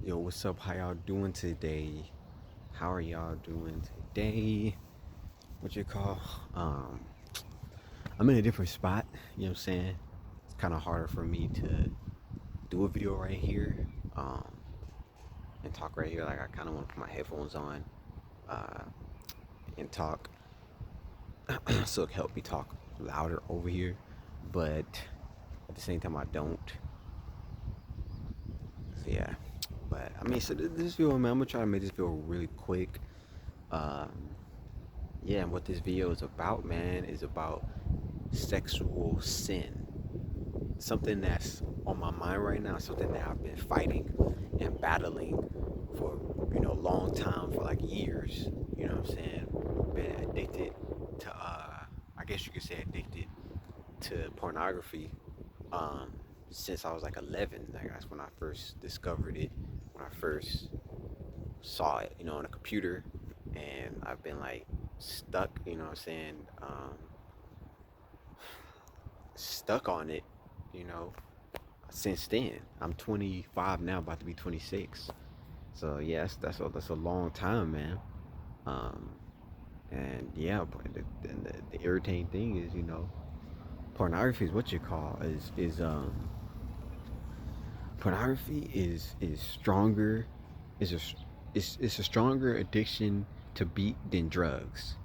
Yo, what's up? How y'all doing today? How are y'all doing today? What you call? Um, I'm in a different spot. You know what I'm saying? It's kind of harder for me to do a video right here, um, and talk right here. Like I kind of want to put my headphones on, uh, and talk, so it can help me talk louder over here. But at the same time, I don't. So yeah. But I mean, so this video, man, I'm gonna try to make this video really quick. Um, yeah, and what this video is about, man, is about sexual sin. Something that's on my mind right now, something that I've been fighting and battling for, a long time, for like years. You know what I'm saying? Been addicted to, I guess you could say addicted to pornography, um, since I was like 11. Like that's when I first discovered it, when I first saw it, on a computer. And I've been like stuck, you know what I'm saying? Stuck on it, you know, since then. I'm 25 now, about to be 26. So yes, that's a long time, man. Um, and yeah, but the irritating thing is, pornography is what you call is pornography is stronger, is a it's a stronger addiction to beat than drugs.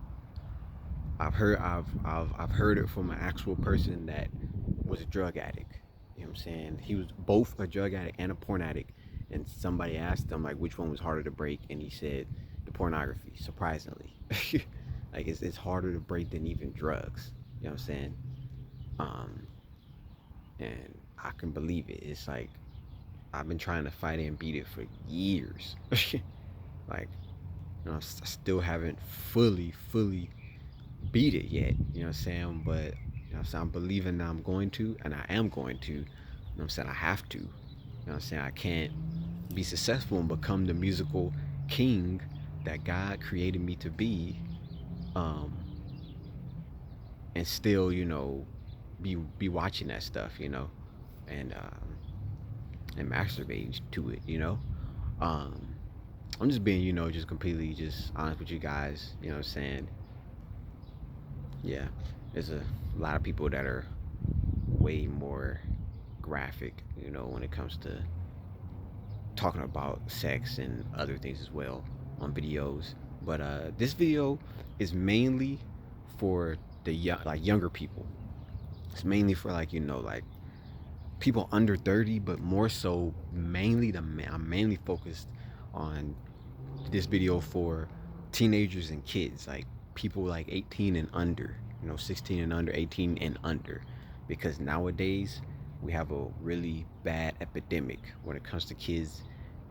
I've heard it from an actual person that was a drug addict. You know what I'm saying? He was both a drug addict and a porn addict. And somebody asked him like which one was harder to break, and he said the pornography. Surprisingly, like it's harder to break than even drugs. You know what I'm saying? Um, and I can believe it. It's like I've been trying to fight it and beat it for years. Like I still haven't fully beat it yet. You know what I'm saying? But I'm believing that I'm going to, and I am going to. You know what I'm saying? I have to. You know what I'm saying? I can't be successful and become the musical king that God created me to be, um, and still, be watching that stuff, and masturbating to it, Um, I'm just being, just completely just honest with you guys. You know what I'm saying? Yeah, there's a lot of people that are way more graphic, when it comes to talking about sex and other things as well on videos. But this video is mainly for the younger people. It's mainly for like people under 30, but more so mainly I'm mainly focused on this video for teenagers and kids, like people like 18 and under, 16 and under, 18 and under, because nowadays we have a really bad epidemic when it comes to kids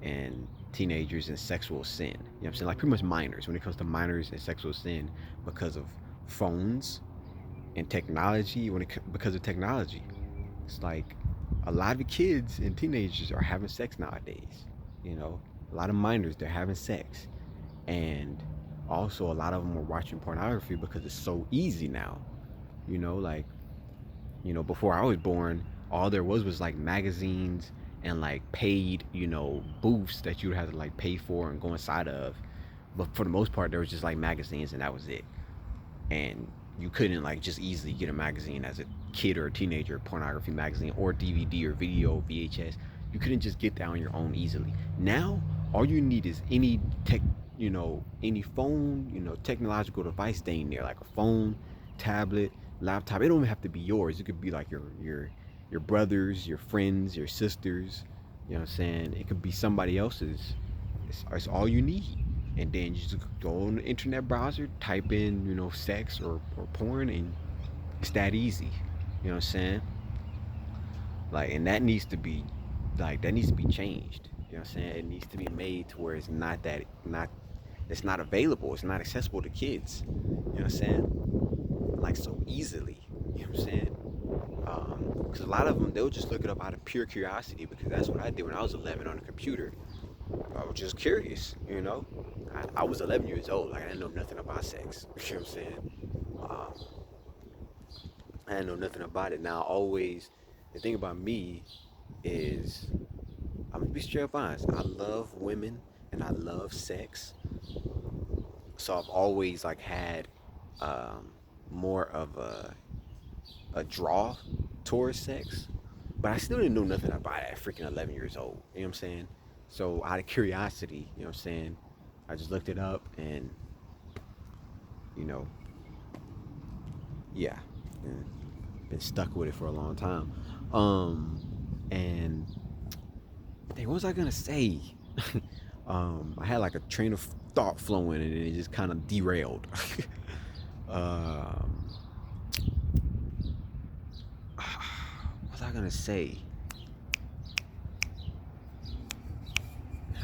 and teenagers and sexual sin. You know what I'm saying? Like pretty much minors when it comes to minors and sexual sin because of phones and technology. Because of technology, it's like a lot of kids and teenagers are having sex nowadays. You know, a lot of minors, they're having sex, and also a lot of them are watching pornography because it's so easy now. Like before I was born, all there was like magazines and like paid booths that you would have to like pay for and go inside of. But for the most part, there was just like magazines and that was it. And you couldn't like just easily get a magazine as a kid or a teenager, pornography magazine or DVD or video VHS. You couldn't just get that on your own easily. Now all you need is any any phone, technological device staying there, like a phone, tablet, laptop. It don't even have to be yours. It could be like your brothers, your friends, your sisters. You know what I'm saying? It could be somebody else's. It's all you need. And then you just go on the internet browser, type in, sex or porn, and it's that easy. You know what I'm saying? Like, and that needs to be changed. You know what I'm saying? It needs to be made to where it's not available. It's not accessible to kids. You know what I'm saying? Like so easily. You know what I'm saying? Because a lot of them, they'll just look it up out of pure curiosity, because that's what I did when I was 11 on the computer. I was just curious, I was 11 years old. Like, I didn't know nothing about sex. You know what I'm saying? Um, I didn't know nothing about it. Now, always, the thing about me is be straight up honest. I love women and I love sex. So I've always like had um, more of a draw towards sex, but I still didn't know nothing about it at freaking 11 years old. You know what I'm saying? So out of curiosity, you know what I'm saying, I just looked it up and you know, yeah, and been stuck with it for a long time. And dang, what was I gonna say? I had like a train of thought flowing and it just kind of derailed. um, what was I gonna say?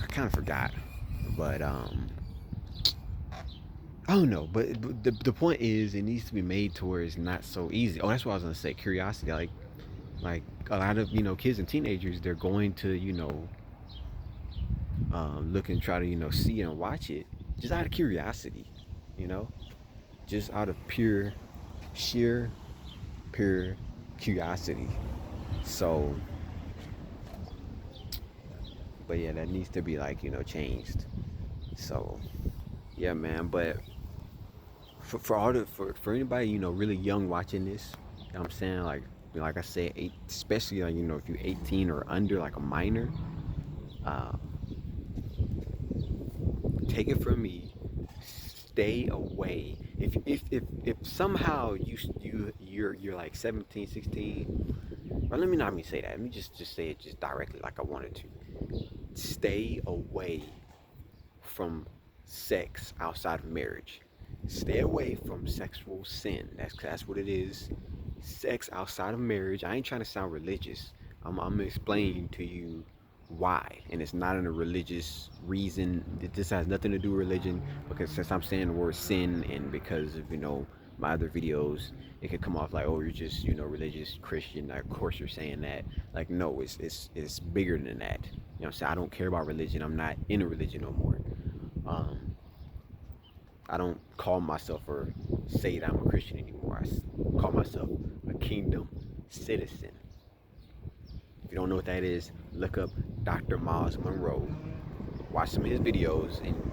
I kind of forgot, but I don't know. But the point is, it needs to be made to where it's not so easy. Oh, that's what I was gonna say. Curiosity, like a lot of kids and teenagers, they're going to look and try to see and watch it just out of curiosity, you know, just out of sheer pure curiosity. So, but yeah, that needs to be like changed. So yeah, man. But for anybody really young watching this, you know what I'm saying, like I said, especially like if you're 18 or under, like a minor, uh, take it from me, stay away. If somehow you're like 17, 16, or let me not even say that. Let me just say it just directly like I wanted to. Stay away from sex outside of marriage. Stay away from sexual sin. That's what it is. Sex outside of marriage. I ain't trying to sound religious. I'm explaining to you why, and it's not in a religious reason. This has nothing to do with religion, because since I'm saying the word sin, and because of my other videos, it could come off like, oh, you're just religious Christian. Of course you're saying that. Like, no, it's bigger than that. You know what I'm saying? I don't care about religion. I'm not in a religion no more. Um, I don't call myself or say that I'm a Christian anymore. I call myself a kingdom citizen. If you don't know what that is, look up Dr. Miles Monroe. Watch some of his videos, and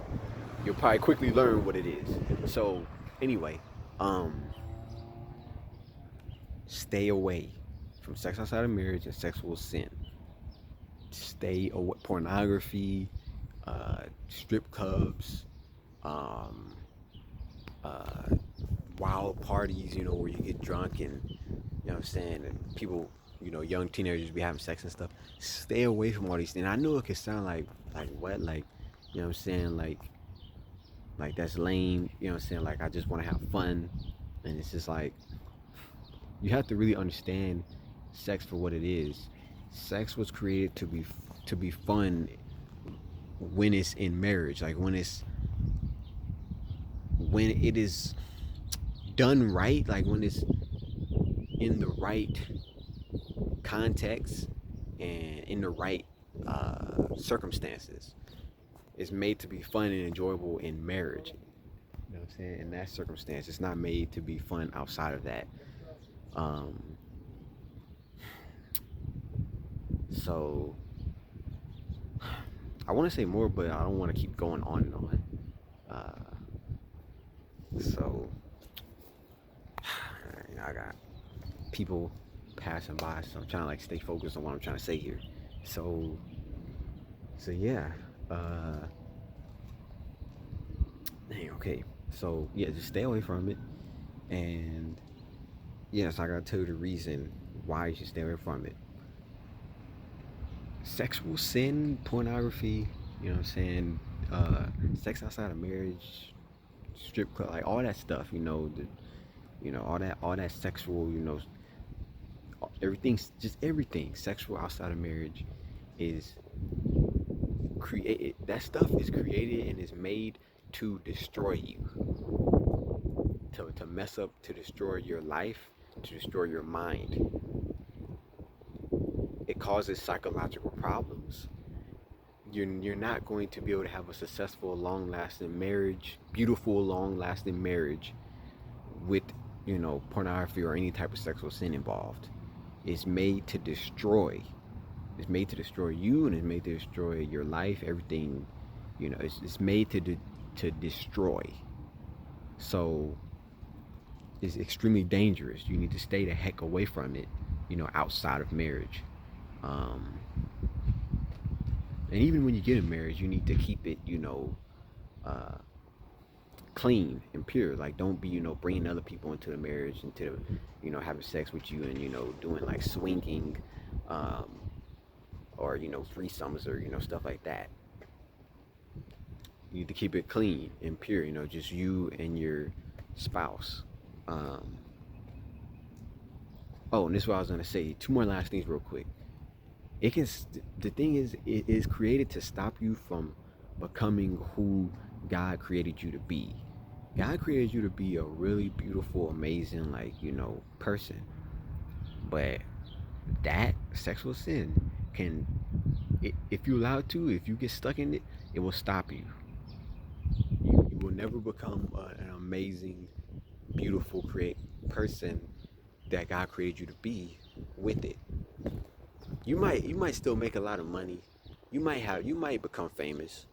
you'll probably quickly learn what it is. So, anyway, um, stay away from sex outside of marriage and sexual sin. Stay away pornography, strip clubs, um, uh, wild parties, where you get drunk and, what I'm saying, and people, young teenagers be having sex and stuff. Stay away from all these things. I know it can sound like what, like, what I'm saying, like that's lame, what I'm saying, like I just want to have fun, and it's just like, you have to really understand sex for what it is. Sex was created to be fun when it's in marriage, like when it is done right, like when it's in the right context and in the right circumstances. It's made to be fun and enjoyable in marriage. You know what I'm saying? In that circumstance, it's not made to be fun outside of that. Um, so I want to say more, but I don't want to keep going on and on. So I got people passing by, so I'm trying to like stay focused on what I'm trying to say here. So yeah. Dang, okay. So yeah, just stay away from it. And yes, I gotta tell you the reason why you should stay away from it. Sexual sin, pornography, you know what I'm saying? Sex outside of marriage, strip club, like all that stuff, all that sexual, everything's just everything sexual outside of marriage is created. That stuff is created and is made to destroy you, to mess up, to destroy your life, to destroy your mind. It causes psychological problems. You're not going to be able to have a successful, long-lasting marriage, beautiful, long-lasting marriage with pornography or any type of sexual sin involved. It's made to destroy. It's made to destroy you, and it's made to destroy your life, everything. It's made to destroy. So it's extremely dangerous. You need to stay the heck away from it, outside of marriage. Um, and even when you get in marriage, you need to keep it, uh, clean and pure. Like, don't be, bringing other people into the marriage, into, having sex with you, and doing like swinging, um, or threesomes, or stuff like that. You need to keep it clean and pure. Just you and your spouse. Um, oh, and this is what I was gonna say. Two more last things, real quick. It can. The thing is, it is created to stop you from becoming who God created you to be. God created you to be a really beautiful, amazing, like, person. But that sexual sin can, if you allow it to, if you get stuck in it, it will stop you. You will never become an amazing, beautiful, create person that God created you to be with it. You might still make a lot of money. You might become famous,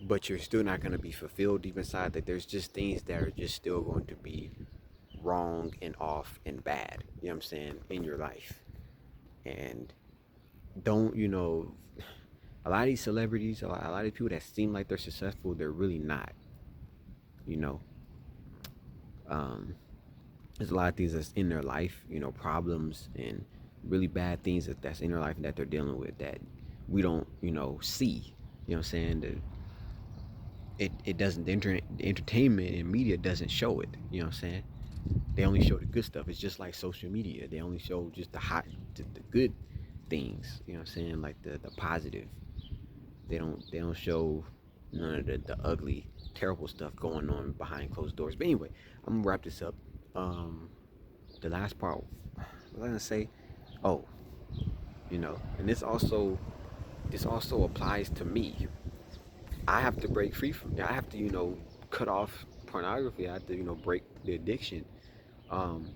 but you're still not going to be fulfilled deep inside. That there's just things that are just still going to be wrong and off and bad. You know what I'm saying, in your life. And don't, a lot of these celebrities, a lot of people that seem like they're successful, they're really not. You know, um, there's a lot of things that's in their life, problems and really bad things that's in their life that they're dealing with that we don't, see. You know what I'm saying? It doesn't, the entertainment and media doesn't show it. You know what I'm saying? They only show the good stuff. It's just like social media. They only show just the good things. You know what I'm saying? Like the positive. They don't show none of the ugly, terrible stuff going on behind closed doors. But anyway, I'm gonna wrap this up. Um, the last part, what was I gonna say? Oh, and this also applies to me. I have to break free from. I have to, cut off pornography. I have to, break the addiction. Um,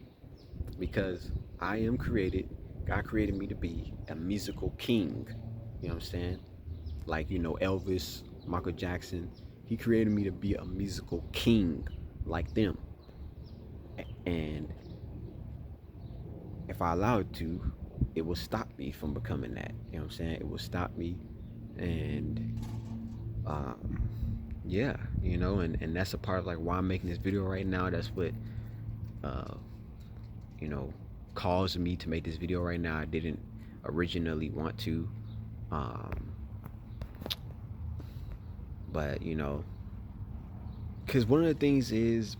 because I am created. God created me to be a musical king. You know what I'm saying? Like, Elvis, Michael Jackson. He created me to be a musical king like them. And if I allow it to, it will stop me from becoming that. You know what I'm saying? It will stop me. And um, yeah, and that's a part of like why I'm making this video right now. That's what uh, you know caused me to make this video right now. I didn't originally want to, um, but because one of the things is,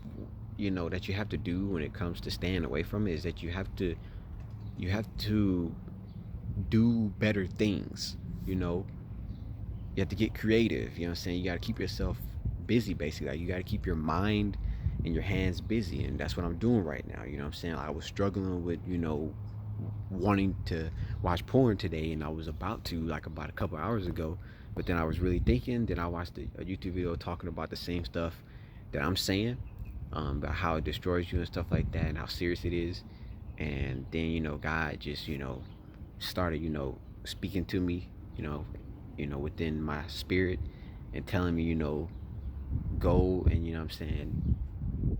that you have to do when it comes to staying away from it, is that you have to do better things. You know, you have to get creative. You know what I'm saying? You got to keep yourself busy, basically. Like, you got to keep your mind and your hands busy, and that's what I'm doing right now. You know what I'm saying? I was struggling with, wanting to watch porn today, and I was about to, like, about a couple hours ago, but then I was really thinking. Then I watched a YouTube video talking about the same stuff that I'm saying, about how it destroys you and stuff like that, and how serious it is. And then, God just, started, speaking to me, you know, within my spirit, and telling me, go and, what I'm saying,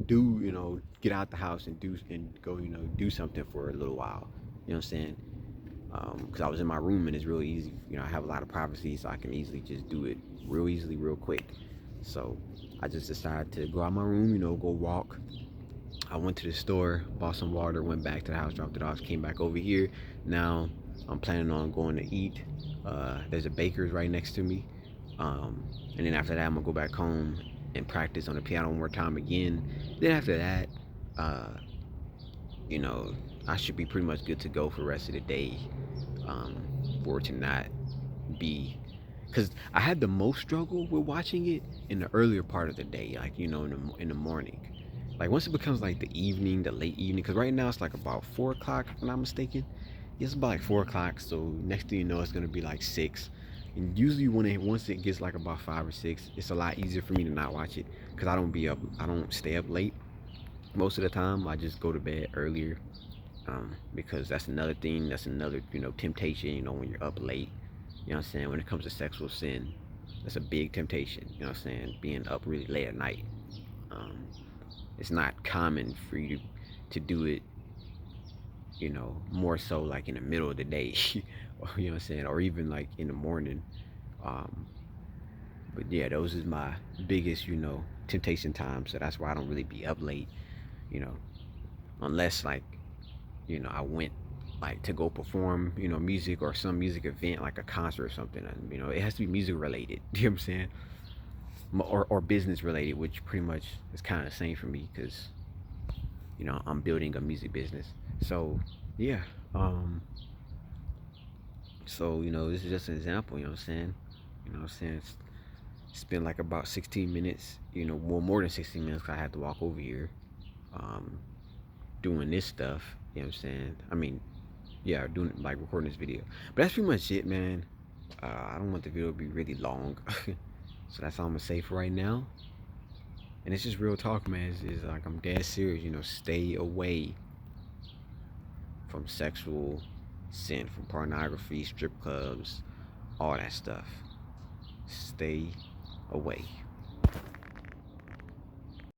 do, get out the house and do, and go, do something for a little while. You know what I'm saying? Because I was in my room, and it's real easy. I have a lot of privacy, so I can easily just do it real easily, real quick. So I just decided to go out my room, go walk. I went to the store, bought some water, went back to the house, dropped it off, came back over here. Now I'm planning on going to eat. There's a baker's right next to me. And then after that, I'm gonna go back home and practice on the piano one more time again. Then after that, uh, you know, I should be pretty much good to go for the rest of the day. Um, for it to not be, because I had the most struggle with watching it in the earlier part of the day, like, in the morning. Like, once it becomes like the evening, the late evening, because right now it's like about 4 o'clock, if I'm not mistaken. It's about like 4 o'clock. So next thing you know, it's gonna be like 6. And usually once it gets like about 5 or 6, it's a lot easier for me to not watch it, because I don't stay up late most of the time. I just go to bed earlier. Because that's another thing, that's another, temptation, when you're up late, you know what I'm saying? When it comes to sexual sin, that's a big temptation, you know what I'm saying? Being up really late at night. Um, it's not common for you to do it, more so like in the middle of the day, you know what I'm saying? Or even like in the morning. Um, but yeah, those is my biggest, temptation times. So that's why I don't really be up late, you know, unless like, I went like to go perform, music or some music event like a concert or something. And, it has to be music related. You know what I'm saying? Or business related, which pretty much is kind of the same for me because I'm building a music business. So yeah, so this is just an example. You know what I'm saying? You know what I'm saying? It's been like about 16 minutes. Well, more than 16 minutes. 'Cause I had to walk over here, um, doing this stuff. You know what I'm saying? I mean, yeah, doing like recording this video. But that's pretty much it, man. I don't want the video to be really long, so that's all I'm gonna say for right now. And it's just real talk, man. It's like I'm dead serious. Stay away from sexual sin, from pornography, strip clubs, all that stuff. Stay away.